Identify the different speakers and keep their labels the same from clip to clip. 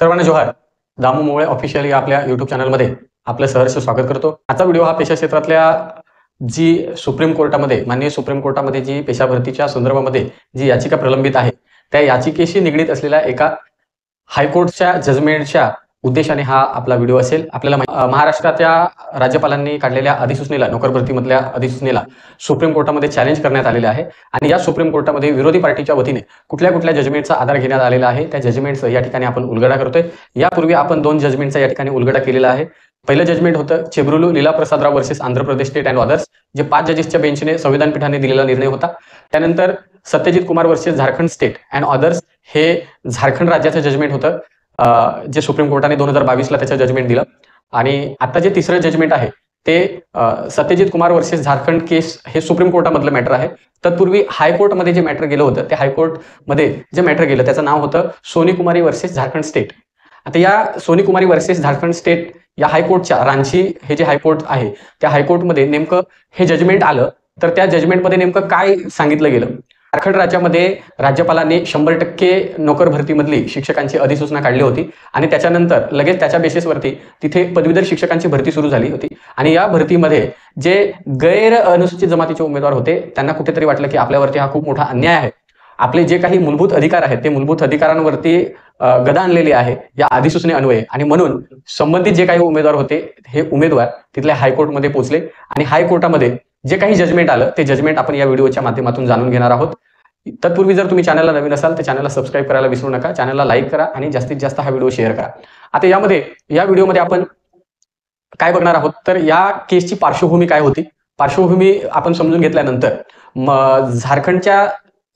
Speaker 1: सर्वांना जोहार. दामू मोळे ऑफिशियल या आपल्या YouTube चॅनलमध्ये आपलं सहर्ष स्वागत करतो. आजचा व्हिडिओ हा पेशा क्षेत्रातल्या माननीय सुप्रीम कोर्टामध्ये जी पेशा भरतीच्या संदर्भामध्ये जी याचिका प्रलंबित आहे, त्या याचिकेशी निगडीत असलेल्या एका हायकोर्टच्या जजमेंटच्या उद्देशाने हा आपला व्हिडिओ असेल. आपल्याला महाराष्ट्राच्या राज्यपालांनी काढलेल्या अधिसूचनेला, नोकर भरतीमधल्या अधिसूचनेला सुप्रीम कोर्टामध्ये चॅलेंज करण्यात आलेले आहे आणि या सुप्रीम कोर्टामध्ये विरोधी पार्टीच्या वतीने कुठल्या कुठल्या जजमेंटचा आधार घेण्यात आलेला आहे, त्या जजमेंटचा या ठिकाणी आपण उलगडा करतोय. यापूर्वी आपण 2 जजमेंटचा या ठिकाणी उलगडा केलेला आहे. पहिलं जजमेंट होतं Chebrolu Leelaprasadrao versus Andhra Pradesh state and others, जे 5 जजेसच्या बेंचने संविधान पीठाने दिलेला निर्णय होता. त्यानंतर Satyajit Kumar versus Jharkhand state and others, हे झारखंड राज्याचं जजमेंट होतं, जे सुप्रीम कोर्टाने 2022ला त्याचं जजमेंट दिलं. आणि आता जे तिसरं जजमेंट आहे ते सत्यजित कुमार वर्सेस झारखंड केस, हे सुप्रीम कोर्टामधलं मॅटर आहे. तत्पूर्वी हायकोर्टमध्ये जे मॅटर गेलं होतं, त्या हायकोर्टमध्ये जे मॅटर गेलं त्याचं नाव होतं सोनी कुमारी वर्सेस झारखंड स्टेट. आता या सोनी कुमारी वर्सेस झारखंड स्टेट या हायकोर्टच्या रांची, हे जे हायकोर्ट आहे त्या हायकोर्टमध्ये नेमकं हे जजमेंट आलं, तर त्या जजमेंटमध्ये नेमकं काय सांगितलं गेलं. झारखंड राज्यामध्ये राज्यपालांनी 100% नोकर भरतीमधली शिक्षकांची अधिसूचना काढली होती आणि त्याच्यानंतर लगेच त्याच्या बेसिसवरती तिथे पदवीधर शिक्षकांची भरती सुरू झाली होती. आणि या भरतीमध्ये जे गैर अनुसूचित जमातीचे उमेदवार होते त्यांना कुठेतरी वाटलं की आपल्यावरती हा खूप मोठा अन्याय आहे, आपले जे काही मूलभूत अधिकार आहेत ते मूलभूत अधिकारांवरती गदा आणलेली आहे या अधिसूचने अन्वये, आणि म्हणून संबंधित जे काही उमेदवार होते हे उमेदवार तिथल्या हायकोर्टमध्ये पोहोचले आणि हायकोर्टामध्ये जे काही जजमेंट आलं ते जजमेंट आपण या व्हिडिओच्या माध्यमातून जाणून घेणार आहोत. तत्पूर्वी जर तुम्ही चॅनलला नवीन असाल तर चॅनलला सबस्क्राईब करायला विसरू नका, चॅनलला लाईक करा आणि जास्तीत जास्त हा व्हिडिओ शेअर करा. आता या व्हिडिओमध्ये आपण काय बघणार आहोत, तर या केसची पार्श्वभूमी काय होती, पार्श्वभूमी आपण समजून घेतल्यानंतर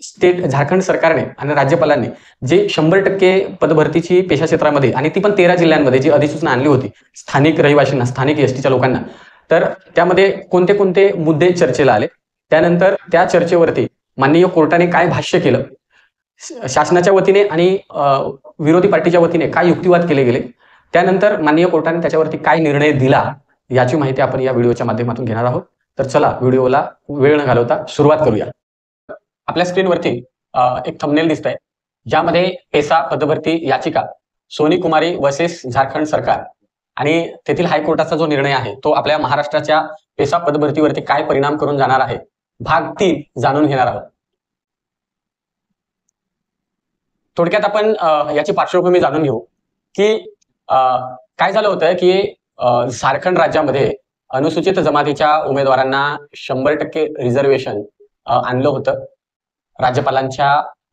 Speaker 1: झारखंड सरकारने आणि राज्यपालांनी जे 100% पदभरतीची पेशा क्षेत्रामध्ये आणि ती पण 13 जिल्ह्यांमध्ये जी अधिसूचना आणली होती स्थानिक रहिवाशांना, स्थानिक एसटीच्या लोकांना, तर त्यामध्ये कोणते कोणते मुद्दे चर्चेला आले, त्यानंतर त्या चर्चेवरती माननीय कोर्टाने काय भाष्य केलं, शासनाच्या वतीने आणि विरोधी पार्टीच्या वतीने काय युक्तिवाद केले गेले, त्यानंतर माननीय कोर्टाने त्याच्यावरती काय निर्णय दिला, याची माहिती आपण या व्हिडिओच्या माध्यमातून घेणार आहोत. तर चला व्हिडिओला वेळ न घालवता सुरुवात करूया. आपल्या स्क्रीनवरती एक थंबनेल दिसतंय, ज्यामध्ये पेसा पदभरती याचिका सोनी कुमारी वर्सेस झारखंड सरकार आणि तेथील हायकोर्टाचा जो निर्णय आहे तो आपल्या महाराष्ट्राच्या पेसा पदभरतीवरती काय परिणाम करून जाणार आहे, भाग 3 जाणून घेणार आहोत. थोडक्यात आपण याची पार्श्वभूमी जाणून घेऊ की काय झालं होतं की झारखंड राज्यामध्ये अनुसूचित जमातीच्या उमेदवारांना 100% रिझर्वेशन आणलं होतं राज्यपालांच्या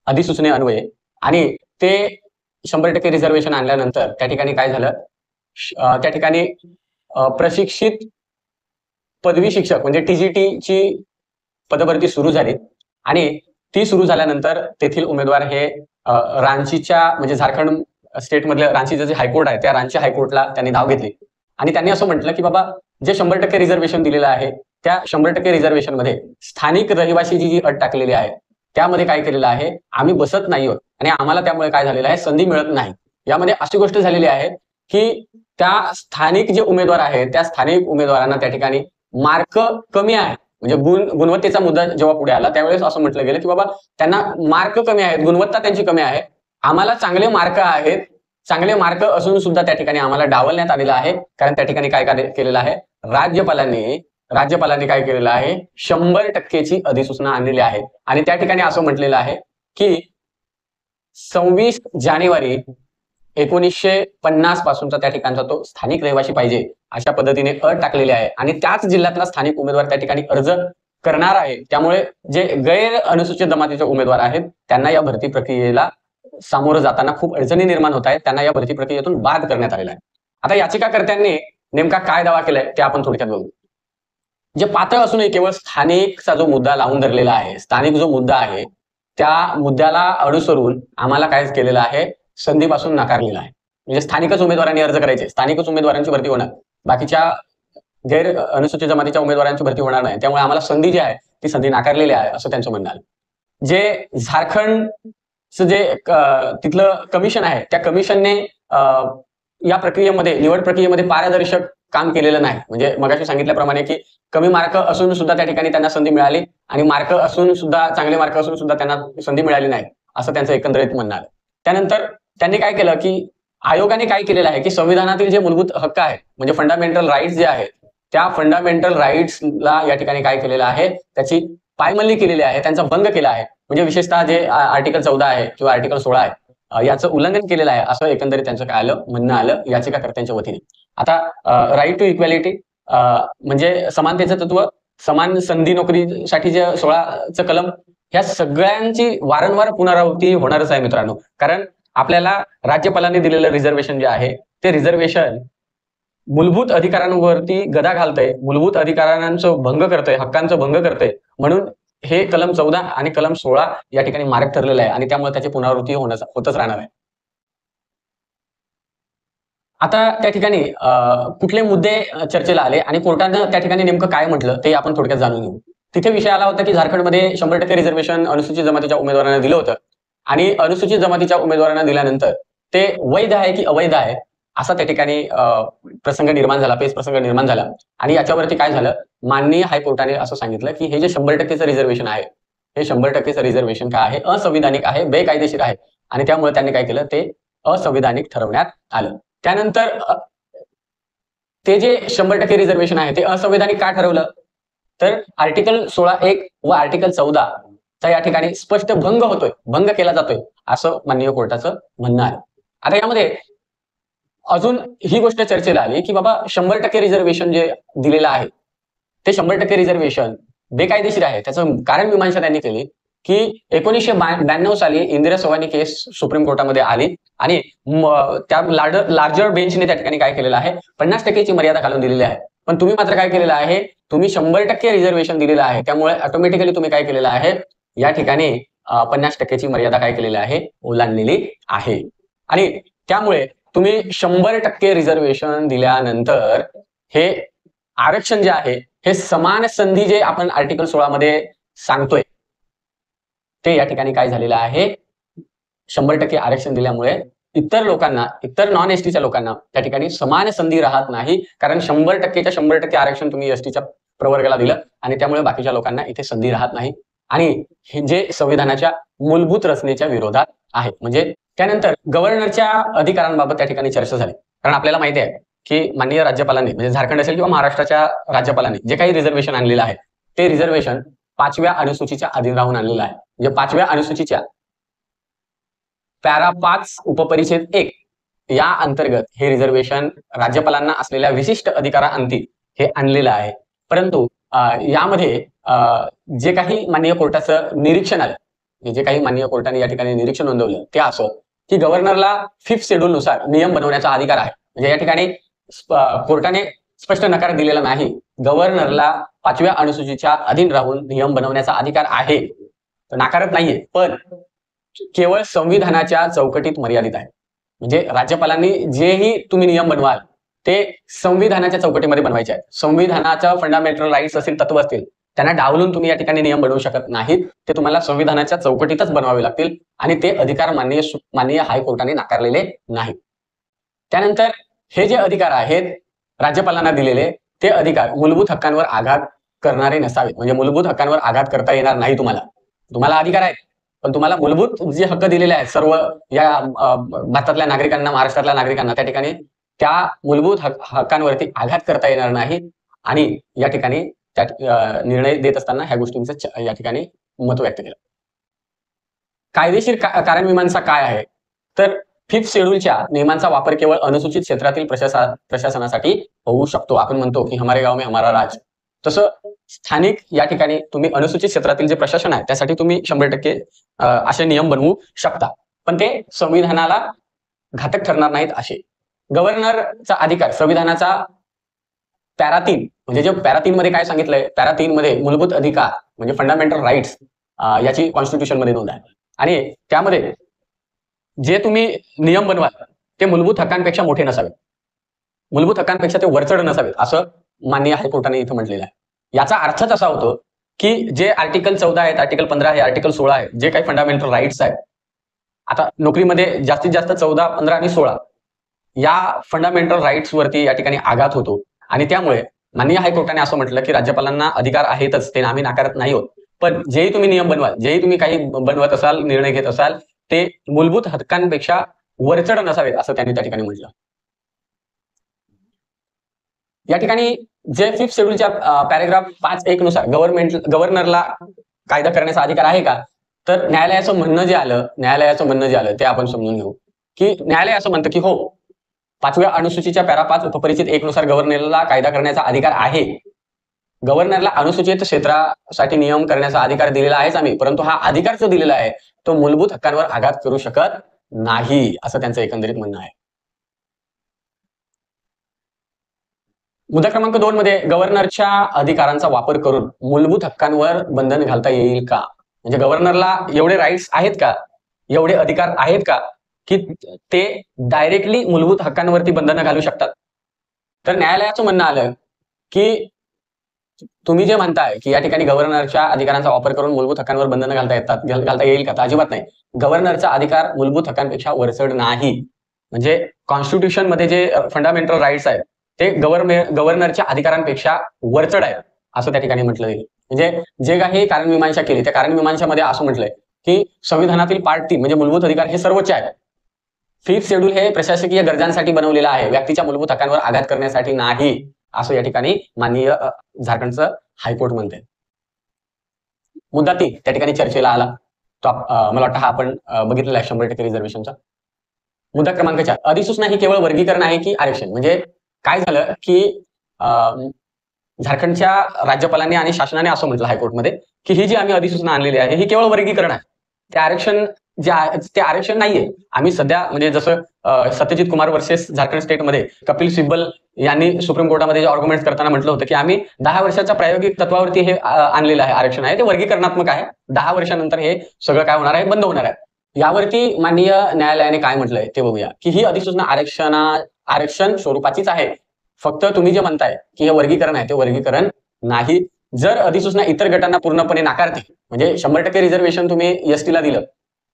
Speaker 1: अधिसूचने अन्वये, आणि ते 100% रिझर्वेशन आणल्यानंतर त्या ठिकाणी काय झालं, त्या ठिकाणी प्रशिक्षित पदवी शिक्षक म्हणजे TGT ची पदभरती सुरू झाली आणि ती सुरू झाल्यानंतर तेथील उमेदवार हे रांचीच्या म्हणजे झारखंड स्टेटमधल्या रांचीचं जे हायकोर्ट आहे त्या रांची हायकोर्टला त्यांनी धाव घेतली आणि त्यांनी असं म्हटलं की बाबा जे 100% रिझर्वेशन दिलेलं आहे त्या 100% रिझर्वेशन मध्ये स्थानिक रहिवासीची जी अट टाकलेली आहे त्यामध्ये काय केलेलं आहे, आम्ही बसत नाही आहोत आणि आम्हाला त्यामुळे काय झालेलं आहे, संधी मिळत नाही. यामध्ये अशी गोष्ट झालेली आहे की त्या स्थानिक जे उमेदवार आहेत त्या स्थानिक उमेदवारांना त्या ठिकाणी मार्क कमी आहे, म्हणजे गुणवत्तेचा मुद्दा जेव्हा पुढे आला त्यावेळेस असं म्हटलं गेलं की बाबा त्यांना मार्क कमी आहेत, गुणवत्ता त्यांची कमी आहे, आम्हाला चांगले मार्क आहेत, चांगले मार्क असून सुद्धा त्या ठिकाणी आम्हाला डावलण्यात आलेलं आहे. कारण त्या ठिकाणी काय केलेलं आहे, राज्यपालांनी काय केलेलं आहे, 100%ची अधिसूचना आणलेली आहे आणि त्या ठिकाणी असं म्हटलेलं आहे की 26 जानेवारी 1950 पासूनचा त्या ठिकाणचा तो स्थानिक रहिवासी पाहिजे अशा पद्धतीने अट टाकलेली आहे आणि त्याच जिल्ह्यातला स्थानिक उमेदवार त्या ठिकाणी अर्ज करणार आहे. त्यामुळे जे गैर अनुसूचित जमातीचे उमेदवार आहेत त्यांना या भरती प्रक्रियेला सामोरं जाताना खूप अडचणी निर्माण होत आहेत, त्यांना या भरती प्रक्रियेतून बाद करण्यात आलेला आहे. आता याचिकाकर्त्यांनी नेमका काय दावा केलाय ते आपण थोडक्यात बघू. जे पातळ असूनही केवळ स्थानिकचा जो मुद्दा लावून धरलेला आहे, स्थानिक जो मुद्दा आहे त्या मुद्द्याला अनुसरून आम्हाला काय केलेलं आहे, संधीपासून नाकारलेला आहे. म्हणजे स्थानिकच उमेदवारांनी अर्ज करायचे, स्थानिकच उमेदवारांची भरती होणार, बाकीच्या गैर अनुसूचित जमातीच्या उमेदवारांची भरती होणार नाही, त्यामुळे आम्हाला संधी जी आहे ती संधी नाकारलेली आहे असं त्यांचं म्हणणं आहे. जे झारखंडचं जे तिथलं कमिशन आहे त्या कमिशनने या प्रक्रियेमध्ये, निवड प्रक्रियेमध्ये पारदर्शक काम केलेलं नाही. म्हणजे मगाशी सांगितल्याप्रमाणे की कमी मार्क असून सुद्धा त्या ठिकाणी त्यांना संधी मिळाली आणि मार्क असून सुद्धा, चांगले मार्क असून सुद्धा त्यांना संधी मिळाली नाही असं त्यांचं एकंदरीत म्हणणं आहे. त्यानंतर त्यांनी काय केलं की आयोगाने काय केलेलं आहे की संविधानातील जे मूलभूत हक्क आहेत म्हणजे फंडामेंटल राईट्स जे आहेत त्या फंडामेंटल राईट्सला या ठिकाणी काय केलेलं आहे, त्याची पायमल्ली केलेली आहे, त्यांचा भंग केला आहे. म्हणजे विशेषतः जे आर्टिकल 14 आहे किंवा आर्टिकल 16 आहे याचं उल्लंघन केलेलं आहे असं एकंदरीत त्यांचं काय आलं, म्हणणं आलं याचिकाकर्त्यांच्या वतीने. आता राईट टू इक्वॅलिटी म्हणजे समानतेचं तत्व, समान संधी नोकरीसाठी जे 16चं कलम, ह्या सगळ्यांची वारंवार पुनरावृत्ती होणारच आहे मित्रांनो. कारण आपल्याला राज्यपालांनी दिलेलं रिझर्वेशन जे आहे ते रिझर्वेशन मूलभूत अधिकारांवरती गदा घालतंय, मूलभूत अधिकारांचं भंग करतंय, हक्कांचं भंग करतंय. म्हणून हे कलम 14 आणि कलम 16 या ठिकाणी मारक ठरलेलं आहे आणि त्यामुळे त्याची पुनरावृत्ती होतच राहणार आहे. आता त्या ठिकाणी कुठले मुद्दे चर्चेला आले आणि कोर्टानं त्या ठिकाणी नेमकं काय म्हटलं ते आपण थोडक्यात जाणून घेऊ. तिथे विषय आला होता की झारखंडमध्ये 100% रिझर्वेशन अनुसूचित जमातीच्या उमेदवारांना दिलं होतं आणि अनुसूचित जमातीच्या उमेदवारांना दिल्यानंतर ते वैध आहे की अवैध आहे असा त्या ठिकाणी प्रसंग निर्माण झाला, पेच प्रसंग निर्माण झाला. आणि याच्यावरती काय झालं, माननीय हायकोर्टाने असं सांगितलं की हे जे 100%चं रिझर्वेशन आहे हे 100%चं रिझर्वेशन काय आहे, असंविधानिक आहे, बेकायदेशीर आहे आणि त्यामुळे त्यांनी काय केलं, ते असंविधानिक ठरवण्यात आलं. त्यानंतर ते जे 100% रिझर्वेशन आहे ते असंविधानिक का ठरवलं, तर आर्टिकल 16(1) व आर्टिकल 14 चा या ठिकाणी स्पष्ट भंग होतोय, भंग केला जातोय असं माननीय कोर्टाचं म्हणणं आहे. आता यामध्ये अजून ही गोष्ट चर्चेला आली की बाबा 100% रिझर्वेशन जे दिलेलं आहे ते 100% रिझर्वेशन बेकायदेशीर आहे. त्याचं कारण मीमांसा त्यांनी केली की 1992 साली इंदिरा सोवानी केस सुप्रीम कोर्टामध्ये आली आणि त्या लार्जर बेंचने त्या ठिकाणी काय केलेलं आहे, 50%ची मर्यादा घालून दिलेली आहे. पण तुम्ही मात्र काय केलेलं आहे, तुम्ही 100% रिझर्वेशन दिलेलं आहे, त्यामुळे ऑटोमॅटिकली तुम्ही काय केलेलं आहे, या ठिकाणी 50%ची मर्यादा काय केलेली आहे, ओलांडलेली आहे. आणि त्यामुळे तुम्ही 100% रिझर्वेशन दिल्यानंतर हे आरक्षण जे आहे हे समान संधी जे आपण आर्टिकल 16 मध्ये सांगतोय ते या ठिकाणी काय झालेलं आहे, 100% आरक्षण दिल्यामुळे इतर लोकांना, इतर नॉन एसटीच्या लोकांना त्या ठिकाणी समान संधी राहत नाही. कारण 100%च्या 100% आरक्षण तुम्ही एसटीच्या प्रवर्गाला दिलं आणि त्यामुळे बाकीच्या लोकांना इथे संधी राहत नाही आणि हे जे संविधानाच्या मूलभूत रचनेच्या विरोधात आहे. म्हणजे त्यानंतर गव्हर्नरच्या अधिकारांबाबत त्या ठिकाणी चर्चा झाली. कारण आपल्याला माहिती आहे की माननीय राज्यपालांनी म्हणजे झारखंड असेल किंवा महाराष्ट्राच्या राज्यपालांनी जे काही रिझर्वेशन आणलेलं आहे ते रिझर्वेशन 5व्या अनुसूचीच्या अधीन राहून आणलेलं आहे. म्हणजे 5व्या अनुसूचीच्या पॅरा 5 उपपरिच्छेद 1 या अंतर्गत हे रिझर्वेशन राज्यपालांना असलेल्या विशिष्ट अधिकाराअंती हे आणलेलं आहे. परंतु यामध्ये जे काही माननीय कोर्टाचं निरीक्षण आलं, जे काही माननीय कोर्टाने या ठिकाणी निरीक्षण नोंदवलं ते असं की गव्हर्नरला 5th शेड्यूल नुसार नियम बनवण्याचा अधिकार आहे. म्हणजे या ठिकाणी कोर्टाने स्पष्ट नकार दिलेला नाही, गव्हर्नरला 5व्या अनुसूचीच्या अधीन राहून नियम बनवण्याचा अधिकार आहे, तर नाकारत नाहीये, पण केवळ संविधानाच्या चौकटीत मर्यादित आहे. म्हणजे राज्यपालांनी जेही तुम्ही नियम बनवाल ते संविधानाच्या चौकटीमध्ये बनवायचे आहेत. संविधानाच्या फंडामेंटल राईट्स असतील, तत्व असतील, त्यांना डावलून तुम्ही या ठिकाणी नियम बनवू शकत नाहीत. ते तुम्हाला संविधानाच्या चौकटीतच बनवावे लागतील आणि ते अधिकार माननीय हायकोर्टाने नाकारलेले नाही. त्यानंतर हे जे अधिकार आहेत राज्यपालांना दिलेले ते अधिकार मूलभूत हक्कांवर आघात करणारे नसावेत. म्हणजे मूलभूत हक्कांवर आघात करता येणार नाही. तुम्हाला अधिकार आहेत, पण तुम्हाला मूलभूत जे हक्क दिलेले आहेत सर्व या भारतातल्या नागरिकांना, महाराष्ट्रातल्या नागरिकांना त्या ठिकाणी त्या मूलभूत हक्कांवरती आघात करता येणार नाही. आणि या ठिकाणी त्या निर्णय देत असताना ह्या गोष्टींचं या ठिकाणी मत व्यक्त केलं. कायदेशीर कारण मीमांसा काय आहे, तर 5th शेड्यूलच्या नियमांचा वापर केवळ अनुसूचित क्षेत्रातील प्रशासनासाठी होऊ शकतो. आपण म्हणतो की हमारे गाव में हमारा राज, तसं स्थानिक या ठिकाणी तुम्ही अनुसूचित क्षेत्रातील जे प्रशासन आहे त्यासाठी तुम्ही 100% असे नियम बनवू शकता, पण ते संविधानाला घातक ठरणार नाहीत. असे गव्हर्नरचा अधिकार संविधानाचा पॅरा 3 म्हणजे जे पॅरा 3 मध्ये काय सांगितलंय, पॅरा 3 मध्ये मूलभूत अधिकार म्हणजे फंडामेंटल राईट्स याची कॉन्स्टिट्यूशन मध्ये नोंद आहे आणि त्यामध्ये जे तुम्ही नियम बनवाल ते मूलभूत हक्कांपेक्षा मोठे नसावेत, मूलभूत हक्कांपेक्षा ते वरचढ नसावेत असं माननीय हायकोर्टाने इथं म्हटलेलं आहे. याचा अर्थच असा होतो की जे आर्टिकल 14 आहेत, आर्टिकल 15 आहे, आर्टिकल 16 आहे, जे काही फंडामेंटल राईट्स आहेत, आता नोकरीमध्ये जास्तीत जास्त 14, 15 आणि 16 या फंडामेंटल राईट्स वरती या ठिकाणी आघात होतो आणि त्यामुळे माननीय हायकोर्टाने असं म्हटलं की राज्यपालांना अधिकार आहेतच, ते आम्ही नाकारत नाही आहोत, पण जेही तुम्ही नियम बनवाल, जेही तुम्ही काही बनवत असाल, निर्णय घेत असाल, ते मूलभूत हक्कांपेक्षा वरचढ नसावेत असं त्यांनी त्या ठिकाणी म्हटलं. या ठिकाणी जे 5th शेड्यूलच्या पॅरेग्राफ 5(1) नुसार गव्हर्नरला कायदा करण्याचा अधिकार आहे का, तर न्यायालयाचं म्हणणं जे आलं ते आपण समजून घेऊ की न्यायालय असं म्हणतं की हो, 5व्या अनुसूचीच्या पॅरा 5 उपपरिचित 1 नुसार गव्हर्नरला कायदा करण्याचा अधिकार आहे. गव्हर्नरला अनुसूचित क्षेत्रासाठी नियम करण्याचा अधिकार दिलेला आहेच आम्ही, परंतु हा अधिकार जो दिलेला आहे तो मूलभूत हक्कांवर आघात करू शकत नाही असं त्यांचं एकंदरीत म्हणणं आहे. मुद्दा क्रमांक 2 मध्ये गव्हर्नरच्या अधिकारांचा वापर करून मूलभूत हक्कांवर बंधन घालता येईल का, म्हणजे गव्हर्नरला एवढे राईट्स आहेत का, एवढे अधिकार आहेत का की ते डायरेक्टली मूलभूत हक्कांवरती बंधनं घालू शकतात. तर न्यायालयाचं म्हणणं आलं की तुम्ही जे म्हणताय की या ठिकाणी गव्हर्नरच्या अधिकारांचा वापर करून मूलभूत हक्कांवर बंधनं घालता येईल का, तर अजिबात नाही. गव्हर्नरचा अधिकार मूलभूत हक्कांपेक्षा वरचढ नाही. म्हणजे कॉन्स्टिट्यूशन मध्ये जे फंडामेंटल राईट्स आहेत ते गव्हर्नरच्या अधिकारांपेक्षा वरचढ आहे असं त्या ठिकाणी म्हटलं गेलं. म्हणजे जे काही कारणमीमांसा केली त्या कारणमीमांसामध्ये असं म्हटलंय की संविधानातील पार्ट 3 म्हणजे मूलभूत अधिकार हे सर्वोच्च आहे. 5th शेड्यूल हे प्रशासकीय गरजांसाठी बनवलेलं आहे, व्यक्तीच्या मूलभूत हक्कांवर आघात करण्यासाठी नाही असं या ठिकाणी माननीय झारखंडचं हायकोर्ट म्हणते. मुद्दा 3 त्या ठिकाणी चर्चेला आला तो मला वाटतं हा आपण बघितलेला आहे 100% रिझर्वेशनचा. मुद्दा क्रमांक 4 अधिसूचना ही केवळ वर्गीकरण आहे की आरक्षण, म्हणजे काय झालं की झारखंडच्या राज्यपालांनी आणि शासनाने असं म्हटलं हायकोर्टमध्ये की ही जी आम्ही अधिसूचना आणलेली आहे ही केवळ वर्गीकरण आहे, ते आरक्षण नाहीये. आम्ही सध्या म्हणजे जसं सत्यजित कुमार वर्सेस झारखंड स्टेटमध्ये कपिल सिब्बल यांनी सुप्रीम कोर्टामध्ये जे आर्ग्युमेंट करताना म्हटलं होतं की आम्ही 10 वर्षाच्या प्रायोगिक तत्वावरती हे आणलेलं आहे आरक्षण आहे, ते वर्गीकरणात्मक आहे. 10 वर्षानंतर हे सगळं काय होणार आहे, बंद होणार आहे. यावरती माननीय न्यायालयाने काय म्हटलंय ते बघूया की ही अधिसूचना आरक्षण स्वरूपाचीच आहे. फक्त तुम्ही जे म्हणताय की हे वर्गीकरण आहे ते वर्गीकरण नाही. जर अधिसूचना इतर गटांना पूर्णपणे नाकारते, म्हणजे 100% रिझर्वेशन तुम्ही एसटीला दिलं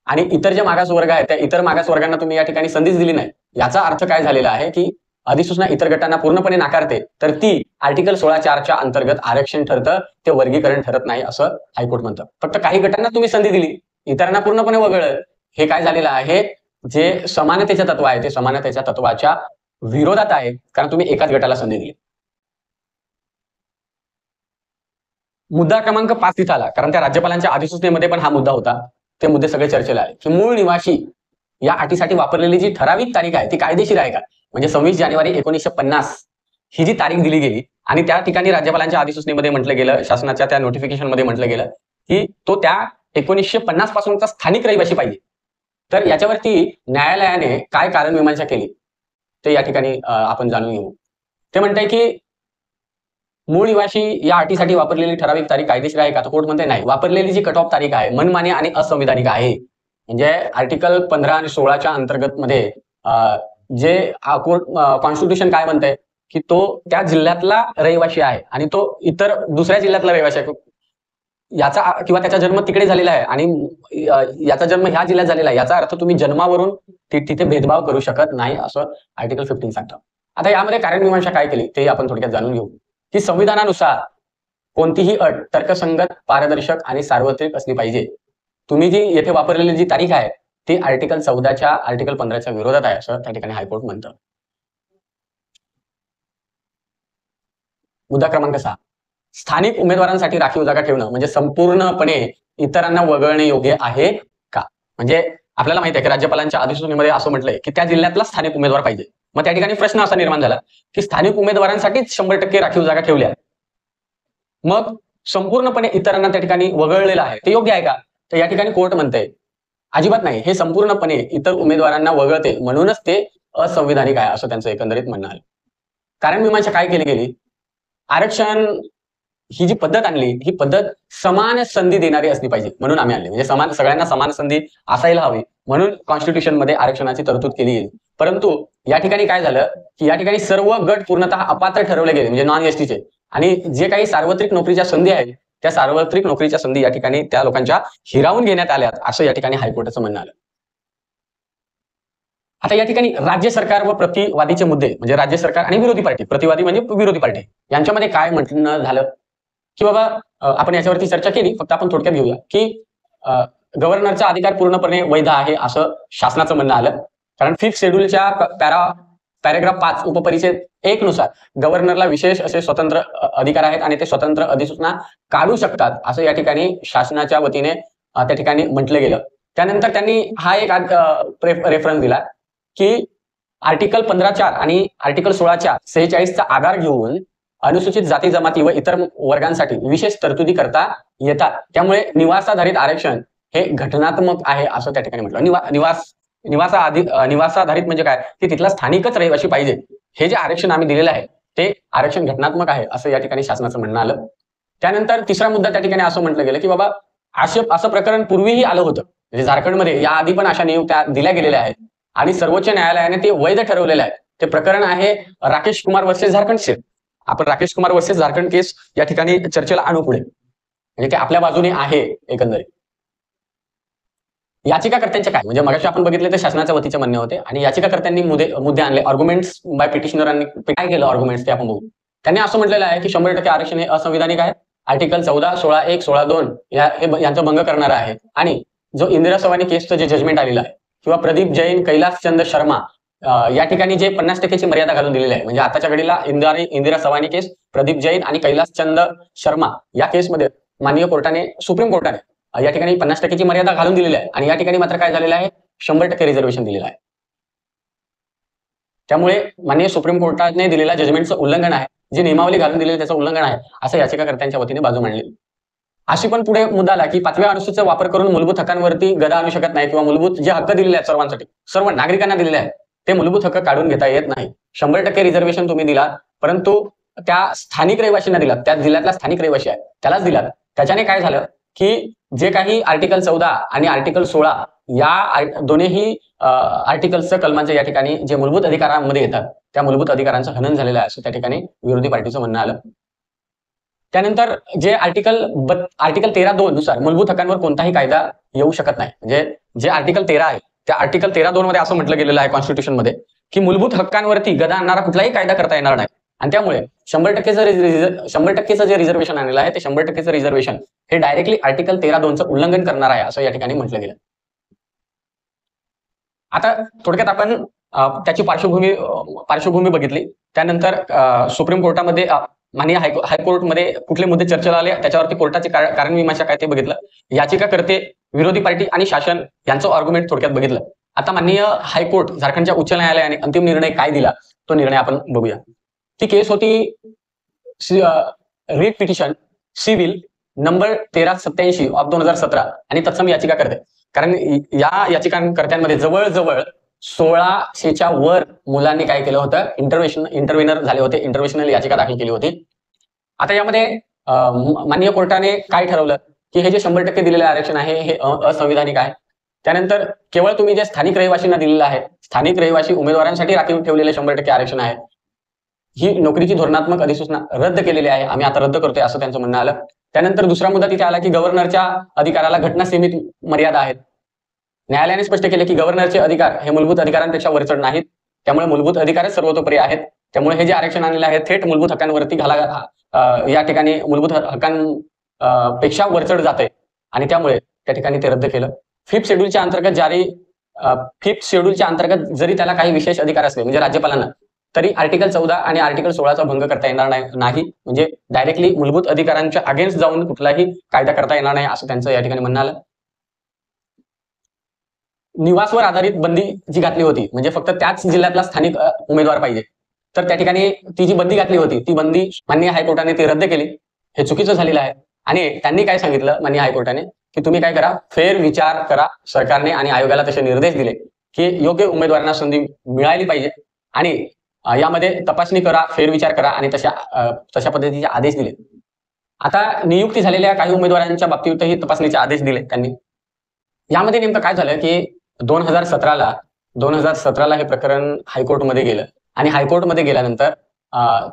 Speaker 1: आणि इतर जे मागासवर्ग आहेत त्या इतर मागासवर्गांना तुम्ही या ठिकाणी संधीच दिली नाही, याचा अर्थ काय झालेला आहे की अधिसूचना इतर गटांना पूर्णपणे नाकारते, तर ती आर्टिकल 16(4) अंतर्गत आरक्षण ठरतं, ते वर्गीकरण ठरत नाही असं हायकोर्ट म्हणतं. फक्त काही गटांना तुम्ही संधी दिली, इतरांना पूर्णपणे वगळलं, हे काय झालेलं आहे, जे समानतेचं तत्व आहे ते समानतेच्या तत्वाच्या विरोधात आहे, कारण तुम्ही एकाच गटाला संधी दिली. मुद्दा क्रमांक 5 तिथं आला, कारण त्या राज्यपालांच्या अधिसूचनेमध्ये पण हा मुद्दा होता. ते मुद्दे सगळे चर्चेला आले की मूळ निवासी या अटीसाठी वापरलेली जी ठराविक तारीख आहे ती कायदेशीर आहे का, म्हणजे 26 जानेवारी 1950 ही जी तारीख दिली गेली आणि त्या ठिकाणी राज्यपालांच्या अधिसूचनेमध्ये म्हटलं गेलं, शासनाच्या त्या नोटिफिकेशन मध्ये म्हटलं गेलं की तो त्या 1950 पासूनचा स्थानिक रहिवासी पाहिजे. तर याच्यावरती न्यायालयाने काय कारणमीमांसा केली ते या ठिकाणी आपण जाणून घेऊ. ते म्हणताय की मूळ निवासी या अटीसाठी वापरलेली ठराविक तारीख कायदेशीर आहे का, तर कोर्ट म्हणते नाही, वापरलेली जी कट ऑफ तारीख आहे मनमानी आणि असंविधानिक आहे. म्हणजे आर्टिकल 15 आणि 16च्या अंतर्गत मध्ये जे कोर्ट कॉन्स्टिट्यूशन काय म्हणतंय की तो त्या जिल्ह्यातला रहिवासी आहे आणि तो इतर दुसऱ्या जिल्ह्यातला रहिवासी आहे, याचा किंवा त्याचा जन्म तिकडे झालेला आहे आणि याचा जन्म ह्या जिल्ह्यात झालेला आहे, याचा अर्थ तुम्ही जन्मावरून तिथे भेदभाव करू शकत नाही असं आर्टिकल 15 सांगतं. आता यामध्ये कारणमीमांसा काय केली ते आपण थोडक्यात जाणून घेऊ की संविधानानुसार कोणतीही अट तर्कसंगत, पारदर्शक आणि सार्वत्रिक असली पाहिजे. तुम्ही जी येथे वापरलेली जी तारीख आहे ती आर्टिकल 14च्या आर्टिकल 15च्या विरोधात आहे असं त्या ठिकाणी हायकोर्ट म्हणतं. मुद्दा क्रमांक 6 स्थानिक उमेदवारांसाठी राखीव जागा ठेवणं म्हणजे संपूर्णपणे इतरांना वगळणे योग्य आहे का. म्हणजे आपल्याला माहिती आहे की राज्यपालांच्या अधिसूचनेमध्ये असं म्हटलंय की त्या जिल्ह्यातला स्थानिक उमेदवार पाहिजे. मग त्या ठिकाणी प्रश्न असा निर्माण झाला की स्थानिक उमेदवारांसाठीच 100% राखीव जागा ठेवल्या, मग संपूर्णपणे इतरांना त्या ठिकाणी वगळलेलं आहे ते योग्य आहे का, तर या ठिकाणी कोर्ट म्हणते अजिबात नाही, हे संपूर्णपणे इतर उमेदवारांना वगळते म्हणूनच ते असंविधानिक आहे असं त्यांचं एकंदरीत म्हणणं आहे. कारण मीमांसा काय केली गेली, आरक्षण ही जी पद्धत आणली ही पद्धत समान संधी देणारी असली पाहिजे म्हणून आम्ही आणली, म्हणजे सगळ्यांना समान संधी असायला हवी म्हणून कॉन्स्टिट्यूशन मध्ये आरक्षणाची तरतूद केली गेली. परंतु या ठिकाणी काय झालं की या ठिकाणी सर्व गट पूर्णतः अपात्र ठरवले गेले, म्हणजे नॉन एसटीचे, आणि जे काही सार्वत्रिक नोकरीच्या संधी आहेत त्या सार्वत्रिक नोकरीच्या संधी या ठिकाणी त्या लोकांच्या हिरावून घेण्यात आल्या असं या ठिकाणी हायकोर्टाचं म्हणणं आलं. आता या ठिकाणी राज्य सरकार व प्रतिवादीचे मुद्दे, म्हणजे राज्य सरकार आणि विरोधी पार्टी, प्रतिवादी म्हणजे विरोधी पार्टी, यांच्यामध्ये काय म्हणणं झालं की बाबा आपण याच्यावरती चर्चा केली, फक्त आपण थोडक्यात घेऊया की गव्हर्नरचा अधिकार पूर्णपणे वैध आहे असं शासनाचं म्हणणं आलं. कारण 5th शेड्यूलच्या पॅराग्राफ 5 उपपरिच्छेद 1 नुसार गव्हर्नरला विशेष असे स्वतंत्र अधिकार आहेत आणि ते स्वतंत्र अधिसूचना काढू शकतात असं या ठिकाणी शासनाच्या वतीने त्या ठिकाणी म्हटलं गेलं. त्यानंतर त्यांनी हा एक रेफरन्स दिला की आर्टिकल 15(4) आणि आर्टिकल 16(46) आधार घेऊन अनुसूचित जाती जमाती व इतर वर्गांसाठी विशेष तरतुदी करता येतात. त्यामुळे निवासाधारित आरक्षण हे घटनात्मक आहे असं त्या ठिकाणी म्हटलं. निवासाधारित म्हणजे काय, की तिथला स्थानिकच रहिवासी पाहिजे. हे जे आरक्षण आम्ही दिलेलं आहे ते आरक्षण घटनात्मक आहे असं या ठिकाणी शासनाचं म्हणणं आलं. त्यानंतर तिसरा मुद्दा त्या ठिकाणी असं म्हटलं गेलं की बाबा असं प्रकरण पूर्वीही आलं होतं, म्हणजे झारखंडमध्ये याआधी पण अशा नियुक्त्या दिल्या गेलेल्या आहेत आणि सर्वोच्च न्यायालयाने ते वैध ठरवलेलं आहे. ते प्रकरण आहे राकेश कुमार वर्सेस झारखंड स्टेट. आपण राकेश कुमार वर्सेस झारखंड केस या ठिकाणी चर्चेला आणू पुढे, म्हणजे ते आपल्या बाजूने आहे एकंदरीत. याचिकाकर्त्यांचे काय, म्हणजे मगाशी आपण बघितले ते शासनाच्या वतीचे म्हणणे होते आणि याचिकाकर्त्यांनी मुद्दे आणले. आर्ग्युमेंट्स बाय पिटिशनरांनी काय केलं आर्ग्युमेंट्स ते आपण बघू. त्यांनी असं म्हटलेलं आहे की 100% आरक्षण हे असंविधानिक आहे. आर्टिकल 14, 16(1), 16(2) यांचा भंग करणारा आहे. आणि जो इंदिरा सवानी केसचं जे जजमेंट आलेलं आहे किंवा प्रदीप जैन, कैलासचंद शर्मा या ठिकाणी जे 50%ची मर्यादा घालून दिलेली आहे, म्हणजे आताच्या घडीला इंदिरा सवानी केस, प्रदीप जैन आणि कैलासचंद शर्मा या केसमध्ये माननीय कोर्टाने, सुप्रीम कोर्टाने या ठिकाणी 50%ची मर्यादा घालून दिलेली आहे आणि या ठिकाणी मात्र काय झालेलं आहे, 100% रिझर्वेशन दिलेलं आहे. त्यामुळे माननीय सुप्रीम कोर्टाने दिलेल्या जजमेंटचं उल्लंघन आहे, जे नियमावली घालून दिलेली त्याचं उल्लंघन आहे असं याचिकाकर्त्यांच्या वतीने बाजू मांडली. अशी पण पुढे मुद्दा आला की 5व्या अनुसूचीचा वापर करून मूलभूत हक्कांवरती गदा आणू शकत नाही किंवा मूलभूत जे हक्क दिलेले आहेत सर्वांसाठी, सर्व नागरिकांना दिलेले आहेत, ते मूलभूत हक्क काढून घेता येत नाही. 100% रिझर्वेशन तुम्ही दिला, परंतु त्या स्थानिक रहिवाशांना दिलात, त्या जिल्ह्यातला स्थानिक रहिवाशी आहे त्यालाच दिलात. त्याच्याने काय झालं की जे काही आर्टिकल 14 आणि आर्टिकल 16 या दोन्हीही आर्टिकल्सचं कलमांचं या ठिकाणी जे मूलभूत अधिकारांमध्ये येतात त्या मूलभूत अधिकारांचं हनन झालेलं आहे असं त्या ठिकाणी विरोधी पार्टीचं म्हणणं आलं. त्यानंतर जे आर्टिकल 13(2) नुसार मूलभूत हक्कांवर कोणताही कायदा येऊ शकत नाही. म्हणजे जे आर्टिकल 13 आहे त्या आर्टिकल 13(2) मध्ये असं म्हटलं गेलेलं आहे कॉन्स्टिट्यूशन मध्ये की मूलभूत हक्कांवरती गदा आणणारा कुठलाही कायदा करता येणार नाही. आणि त्यामुळे 100%चं जे रिझर्वेशन आणलेलं आहे ते 100%चं रिझर्वेशन हे डायरेक्टली आर्टिकल 13(2)चं उल्लंघन करणार आहे असं या ठिकाणी म्हटलं गेलं. आता थोडक्यात आपण त्याची पार्श्वभूमी बघितली. त्यानंतर सुप्रीम कोर्टामध्ये माननीय हायकोर्टमध्ये कुठले मुद्दे चर्चेला आले त्याच्यावरती कोर्टाचे कारण मीमांसा काय ते बघितलं. याचिकाकर्ते, विरोधी पार्टी आणि शासन यांचं आर्ग्युमेंट थोडक्यात बघितलं. आता माननीय हायकोर्ट, झारखंडच्या उच्च न्यायालयाने अंतिम निर्णय काय दिला तो निर्णय आपण बघूया. ती केस होती writ petition civil number 1387 of 2017 आणि तत्सम याचिकाकर्ते. कारण या याचिकाकर्त्यांमध्ये जवळजवळ 1600च्या वर मुलांनी काय केलं होतं, इंटरव्हेनर झाले होते, इंटरव्हेशनल याचिका दाखल केली होती. आता यामध्ये माननीय कोर्टाने काय ठरवलं की हे जे 100% दिलेलं आरक्षण आहे हे असंविधानिक आहे. त्यानंतर केवळ तुम्ही जे स्थानिक रहिवाशींना दिलेलं आहे, स्थानिक रहिवासी उमेदवारांसाठी राखीव ठेवलेले 100% आरक्षण आहे, ही नोकरीची धोरणात्मक अधिसूचना रद्द केलेली आहे, आम्ही आता रद्द करतोय असं त्यांचं म्हणणं आलं. त्यानंतर दुसरा मुद्दा तिथे आला की गव्हर्नरच्या अधिकाराला घटना सीमित मर्यादा आहेत. न्यायालयाने स्पष्ट केले की गव्हर्नरचे अधिकार हे मूलभूत अधिकारांपेक्षा वरचढ नाहीत, त्यामुळे मूलभूत अधिकारच सर्वतोपरी आहेत. त्यामुळे हे जे आरक्षण आणलेलं आहे थेट मूलभूत हक्कांवरती या ठिकाणी मूलभूत हक्कांपेक्षा वरचढ जाते आणि त्यामुळे त्या ठिकाणी ते रद्द केलं. 5th शेड्यूलच्या अंतर्गत जरी त्याला काही विशेष अधिकार असले म्हणजे राज्यपालांना, तरी आर्टिकल 14 आणि आर्टिकल 16चा भंग करता येणार नाही. म्हणजे डायरेक्टली मूलभूत अधिकारांच्या अगेन्स्ट जाऊन कुठलाही कायदा करता येणार नाही असं त्यांचं या ठिकाणी म्हणणं आलं. निवासवर आधारित बंदी जी घातली होती, म्हणजे फक्त त्याच जिल्ह्यातला स्थानिक उमेदवार पाहिजे, तर त्या ठिकाणी ती जी बंदी घातली होती ती बंदी माननीय हायकोर्टाने ती रद्द केली. हे चुकीचं झालेलं आहे. आणि त्यांनी काय सांगितलं माननीय हायकोर्टाने की तुम्ही काय करा, फेर विचार करा. सरकारने आणि आयोगाला तसे निर्देश दिले की योग्य उमेदवारांना संधी मिळाली पाहिजे आणि यामध्ये तपासणी करा, फेरविचार करा आणि तशा पद्धतीचे आदेश दिले. आता नियुक्ती झालेल्या काही उमेदवारांच्या बाबतीतही तपासणीचे आदेश दिले त्यांनी. यामध्ये नेमकं काय झालं की 2017ला हे प्रकरण हायकोर्टमध्ये गेलं आणि हायकोर्टमध्ये गेल्यानंतर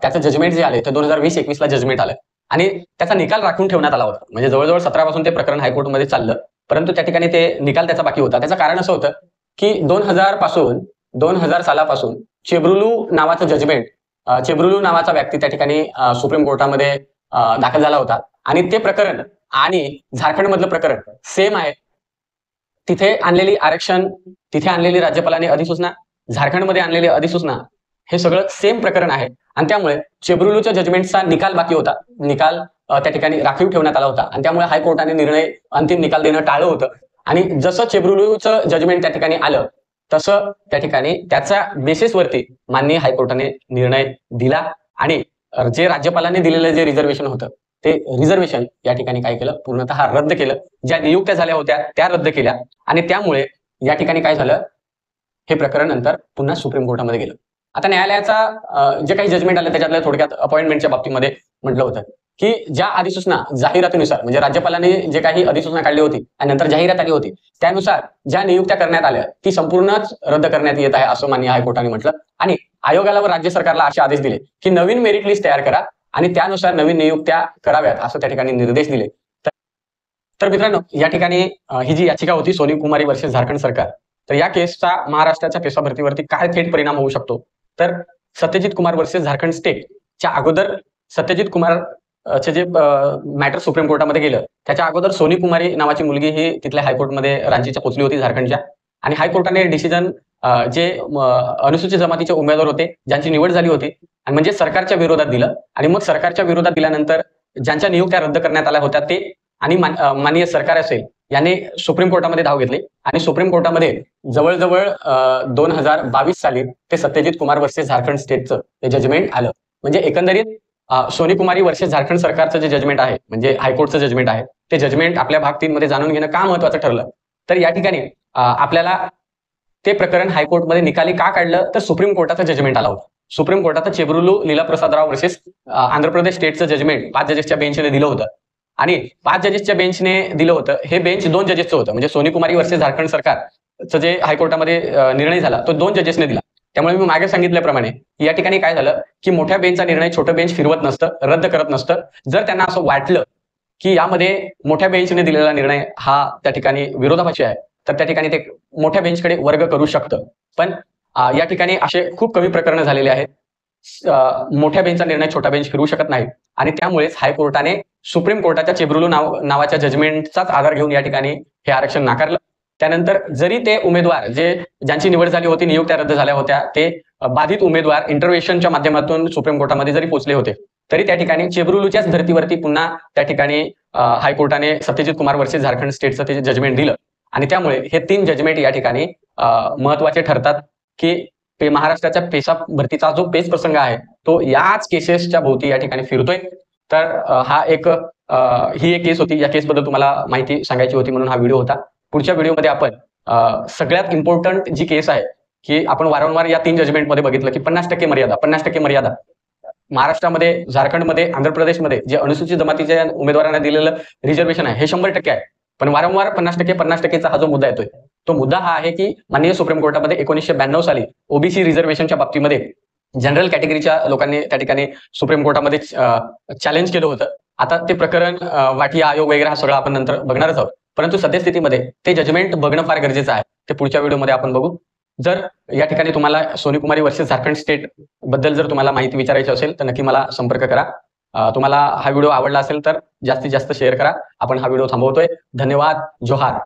Speaker 1: त्याचं जजमेंट जे आले ते 2020-21ला जजमेंट आलं आणि त्याचा निकाल राखून ठेवण्यात आला होता. म्हणजे जवळजवळ 17 पासून ते प्रकरण हायकोर्टमध्ये चाललं, परंतु त्या ठिकाणी ते निकाल त्याचा बाकी होता. त्याचं कारण असं होतं की 2000 सालापासून चेब्रुलू नावाचं जजमेंट, चेब्रुलू नावाचा व्यक्ती त्या ठिकाणी सुप्रीम कोर्टामध्ये दाखल झाला होता आणि ते प्रकरण आणि झारखंड मधलं प्रकरण सेम आहे. तिथे आणलेली आरक्षण, तिथे आणलेली राज्यपालांनी अधिसूचना, झारखंडमध्ये आणलेली अधिसूचना, हे सगळं सेम प्रकरण आहे. आणि त्यामुळे चेब्रुलूच्या जजमेंटचा निकाल बाकी होता. निकाल त्या ठिकाणी राखीव ठेवण्यात आला होता आणि त्यामुळे हायकोर्टाने अंतिम निकाल देणं टाळलं होतं. आणि जसं चेब्रुलूचं जजमेंट त्या ठिकाणी आलं तसं त्या ठिकाणी त्याच्या बेसिसवरती माननीय हायकोर्टाने निर्णय दिला आणि जे राज्यपालांनी दिलेलं जे रिझर्वेशन होतं ते रिझर्वेशन या ठिकाणी काय केलं, पूर्णतः रद्द केलं. ज्या नियुक्त्या झाल्या होत्या त्या रद्द केल्या आणि त्यामुळे या ठिकाणी काय झालं, हे प्रकरण नंतर पुन्हा सुप्रीम कोर्टामध्ये गेलं. आता न्यायालयाचा जे काही जजमेंट आलं त्याच्यातल्या थोडक्यात अपॉइंटमेंटच्या बाबतीमध्ये म्हटलं होतं की ज्या अधिसूचना जाहिरातीनुसार, म्हणजे राज्यपालांनी जे काही अधिसूचना काढली होती आणि नंतर जाहिरात आली होती त्यानुसार ज्या नियुक्त्या करण्यात आल्या ती संपूर्णच रद्द करण्यात येत आहे असं माननीय हायकोर्टाने म्हटलं. आणि आयोगाला व राज्य सरकारला असे आदेश दिले की नवीन मेरिट लिस्ट तयार करा आणि त्यानुसार नवीन नियुक्त्या कराव्यात असं त्या ठिकाणी निर्देश दिले. तर मित्रांनो, या ठिकाणी ही जी याचिका होती सोनी कुमारी वर्सेस झारखंड सरकार, तर या केसचा महाराष्ट्राच्या पेशा भरतीवरती काय थेट परिणाम होऊ शकतो, तर सत्यजित कुमार वर्सेस झारखंड स्टेटच्या अगोदर सत्यजित कुमार चे जे मॅटर सुप्रीम कोर्टामध्ये गेलं त्याच्या अगोदर सोनी कुमारी नावाची मुलगी ही तिथल्या हायकोर्टमध्ये रांचीच्या पोहोचली होती झारखंडच्या. आणि हायकोर्टाने डिसिजन जे अनुसूचित जमातीचे उमेदवार होते ज्यांची निवड झाली होती आणि म्हणजे सरकारच्या विरोधात दिलं. आणि मग सरकारच्या विरोधात दिल्यानंतर ज्यांच्या नियुक्त्या रद्द करण्यात आल्या होत्या ते आणि माननीय सरकार असेल यांनी सुप्रीम कोर्टामध्ये धाव घेतली आणि सुप्रीम कोर्टामध्ये जवळजवळ 2022 साली ते सत्यजित कुमार वर्सेस झारखंड स्टेटचं ते जजमेंट आलं. म्हणजे एकंदरीत सोनी कुमारी वर्सेस झारखंड सरकारचं जे जजमेंट आहे, म्हणजे हायकोर्टचं जजमेंट आहे, ते जजमेंट आपल्या भाग 3 मध्ये जाणून घेणं का महत्वाचं ठरलं, तर या ठिकाणी आपल्याला ते प्रकरण हायकोर्टमध्ये निकाली का काढलं, तर सुप्रीम कोर्टाचं जजमेंट आला होता. सुप्रीम कोर्टाचं चेब्रुलू लीलाप्रसाद राव वर्सेस आंध्र प्रदेश स्टेटचं जजमेंट 5 जजेसच्या बेंचने दिलं होतं. आणि 5 जजेसच्या बेंचने दिलं होतं, हे बेंच 2 जजेसचं होतं. म्हणजे सोनी कुमारी वर्सेस झारखंड सरकारचं जे हायकोर्टामध्ये निर्णय झाला तो 2 जजेसने दिला. त्यामुळे मी मागे सांगितल्याप्रमाणे या ठिकाणी काय झालं की मोठ्या बेंचचा निर्णय छोटं बेंच फिरवत नसतं, रद्द करत नसतं. जर त्यांना असं वाटलं की यामध्ये मोठ्या बेंचने दिलेला निर्णय हा त्या ठिकाणी विरोधाभासी आहे तर त्या ठिकाणी ते मोठ्या बेंचकडे वर्ग करू शकतं. पण या ठिकाणी असे खूप कमी प्रकरणं झालेले आहेत. मोठ्या बेंचचा निर्णय छोटा बेंच फिरवू शकत नाही आणि त्यामुळेच हायकोर्टाने सुप्रीम कोर्टाच्या चेब्रुलू नावाच्या जजमेंटचाच आधार घेऊन या ठिकाणी हे आरक्षण नाकारलं. त्यानंतर जरी ते उमेदवार ज्यांची निवड झाली होती, नियुक्त्या रद्द झाल्या होत्या, ते बाधित उमेदवार इंटरव्हेन्शनच्या माध्यमातून सुप्रीम कोर्टामध्ये जरी पोहोचले होते तरी त्या ठिकाणी चेब्रुलूच्याच धर्तीवरती पुन्हा त्या ठिकाणी हायकोर्टाने सत्यजित कुमार वर्सेस झारखंड स्टेटचं ते जजमेंट दिलं. आणि त्यामुळे हे 3 जजमेंट या ठिकाणी महत्वाचे ठरतात की महाराष्ट्राच्या पेशा भरतीचा जो पेच प्रसंग आहे तो याच केसेसच्या भोवती या ठिकाणी फिरतोय. तर ही एक केस होती. या केसबद्दल तुम्हाला माहिती सांगायची होती म्हणून हा व्हिडिओ होता. पुढच्या व्हिडिओमध्ये आपण सगळ्यात इम्पॉर्टंट जी केस आहे की आपण वारंवार या 3 जजमेंटमध्ये बघितलं की 50% मर्यादा महाराष्ट्रामध्ये, झारखंडमध्ये, आंध्र प्रदेशमध्ये जे अनुसूचित जमातीच्या उमेदवारांना दिलेलं रिझर्वेशन आहे हे 100% आहे. पण वारंवार 50%चा हा जो मुद्दा येतोय तो मुद्दा हा आहे की माननीय सुप्रीम कोर्टामध्ये 1992 साली ओबीसी रिझर्वेशनच्या बाबतीमध्ये जनरल कॅटेगरीच्या लोकांनी त्या ठिकाणी सुप्रीम कोर्टामध्ये चॅलेंज केलं होतं. आता ते प्रकरण वाटिया आयोग वगैरे हा सगळं आपण नंतर बघणारच आहोत. परंतु सद्यस्थितीमध्ये ते जजमेंट बघणं फार गरजेचं आहे. ते पुढच्या व्हिडिओमध्ये आपण बघू. जर या ठिकाणी तुम्हाला सोनी कुमारी वर्सेस झारखंड स्टेट बद्दल जर तुम्हाला माहिती विचारायची असेल तर नक्की मला संपर्क करा. तुम्हाला हा व्हिडिओ आवडला असेल तर जास्तीत जास्त शेअर करा. आपण हा व्हिडिओ थांबवतोय. धन्यवाद. जोहार.